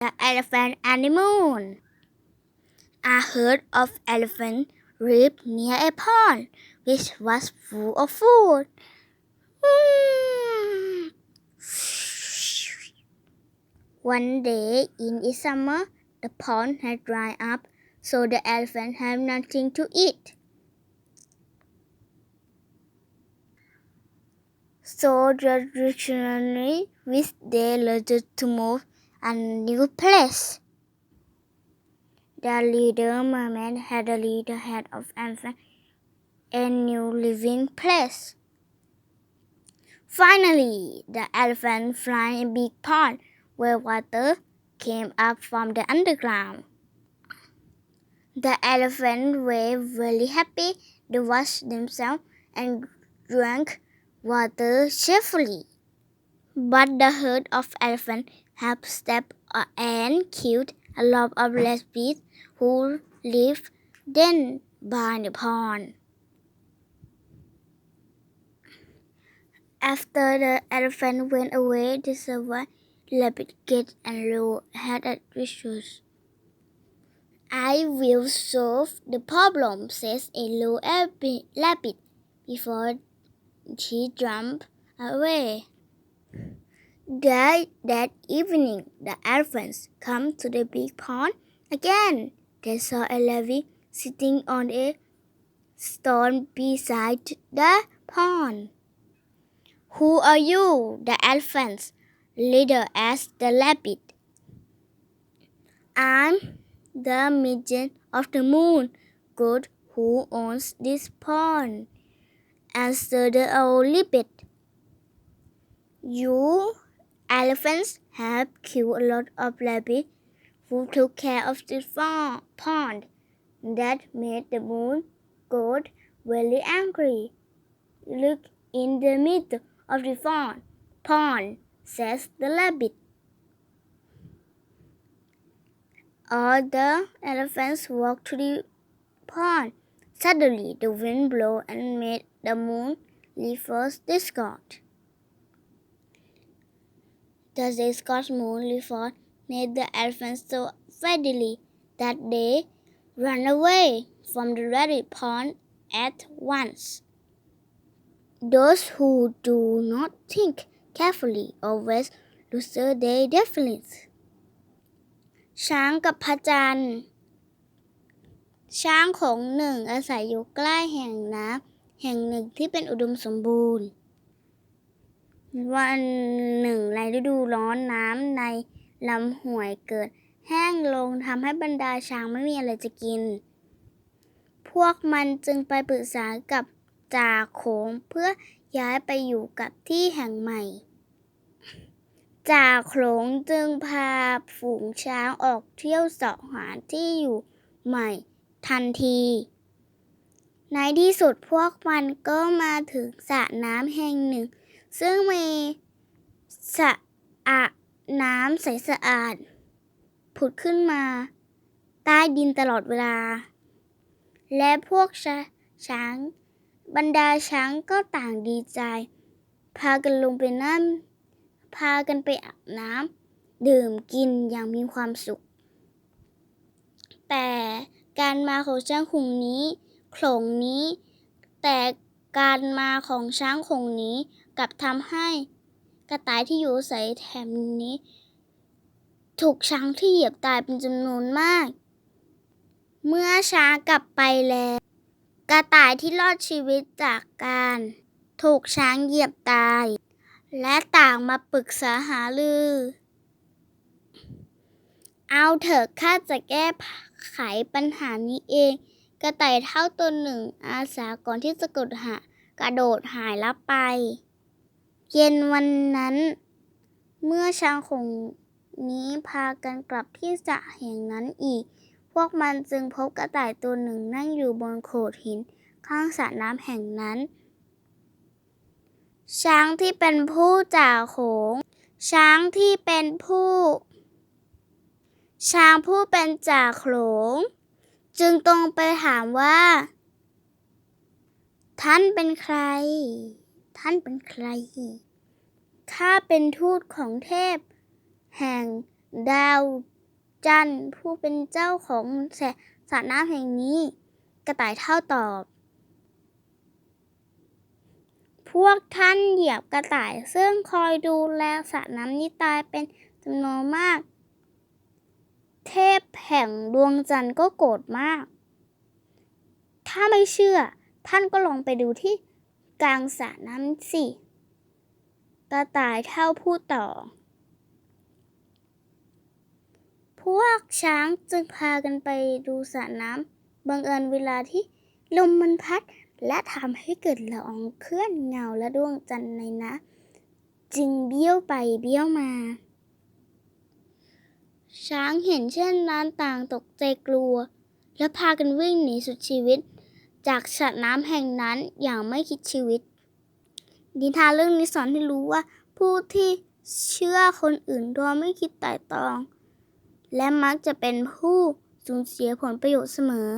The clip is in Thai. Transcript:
The elephant and the moon. A herd of elephants lived near a pond which was full of food. One day in the summer, the pond had dried up, so the elephants had nothing to eat. So the dictionary wished they learned to move a new place. The leader mermaid had to lead the head of elephant a new living place. Finally, the elephant found a big pond where water came up from the underground. The elephants were very happy to wash themselves and drank water cheerfully. But the herd of elephants had stepped and killed a lot of rabbits who lived then by the pond. After the elephant went away, the servant rabbit get and Lou had a wishes. I will solve the problem, says a little rabbit before she jumped away. That evening, the elephants come to the big pond again. They saw a rabbit sitting on a stone beside the pond. Who are you? The elephant's leader asked the rabbit. I'm the midget of the moon god who owns this pond, answered the old rabbit. You elephants have killed a lot of rabbits who took care of the pond. That made the moon god very angry. Look in the middle of the pond, says the rabbit. All the elephants walked to the pond. Suddenly, the wind blew and made the moon reverse discord. The discord moon reverse made the elephants so readily that they ran away from the rabbit pond at once. Those who do not think carefully always lose their definitions. ช้างกับพระจันทร์ช้างโขลงหนึ่งอาศัยอยู่ใกล้แห่งน้ำแห่งหนึ่งที่เป็นอุดมสมบูรณ์วันหนึ่งในฤดูร้อนน้ำในลำห้วยเกิดแห้งลงทำให้บรรดาช้างไม่มีอะไรจะกินพวกมันจึงไปปรึกษากับจ่าโขลงเพื่อย้ายไปอยู่กับที่แห่งใหม่จ่าโขลงจึงพาฝูงช้างออกเที่ยวเสาะหาที่อยู่ใหม่ทันทีในที่สุดพวกมันก็มาถึงสระน้ำแห่งหนึ่งซึ่งมีสระน้ำใสสะอาดผุดขึ้นมาใต้ดินตลอดเวลาและพวกช้างบรรดาช้างก็ต่างดีใจพากันไปอาบน้ำดื่มกินอย่างมีความสุขแต่การมาของช้างโขลงนี้กลับทำให้กระต่ายที่อยู่อาศัยแถบนี้ถูกช้างที่เหยียบตายเป็นจำนวนมากเมื่อช้างกลับไปแล้วกระต่ายที่รอดชีวิตจากการถูกช้างเหยียบตายและต่างมาปรึกษาหารือเอาเถอะข้าจะแก้ไขปัญหานี้เองกระต่ายเฒ่าตัวหนึ่งอาสาก่อนที่จะกระโดดหายลับไปเย็นวันนั้นเมื่อช้างโขลงนี้พากันกลับที่สระแห่งนั้นอีกพวกมันจึงพบกระต่ายตัวหนึ่งนั่งอยู่บนโขดหินข้างสระน้ำแห่งนั้นช้างผู้เป็นจ่าโขลงจึงตรงไปถามว่าท่านเป็นใครข้าเป็นทูตของเทพแห่งดาว จันทร์ผู้เป็นเจ้าของสระน้ำแห่งนี้ กระต่ายเฒ่าตอบ พวกท่านเหยียบกระต่ายซึ่งคอยดูแลสระน้ำนี้ตายเป็นจำนวนมาก เทพแห่งดวงจันทร์ก็โกรธมาก ถ้าไม่เชื่อท่านก็ลองไปดูที่กลางสระน้ำสิ กระต่ายเฒ่าพูดต่อ พวกช้างจึงพากันไปดูสระน้ำบังเอิญเวลาที่ลมมันพัดและทำให้เกิดละอองเคลื่อนเงาและดวงจันทร์ในน้ำจึงเบี้ยวไปเบี้ยวมา ช้างเห็นเช่นนั้นต่างตกใจกลัวและพากันวิ่งหนีสุดชีวิตจากสระน้ำแห่งนั้นอย่างไม่คิดชีวิต นิทานเรื่องนี้สอนให้รู้ว่าผู้ที่เชื่อคนอื่นโดยไม่คิดไตร่ตรองและมักจะเป็นผู้สูญเสียผลประโยชน์เสมอ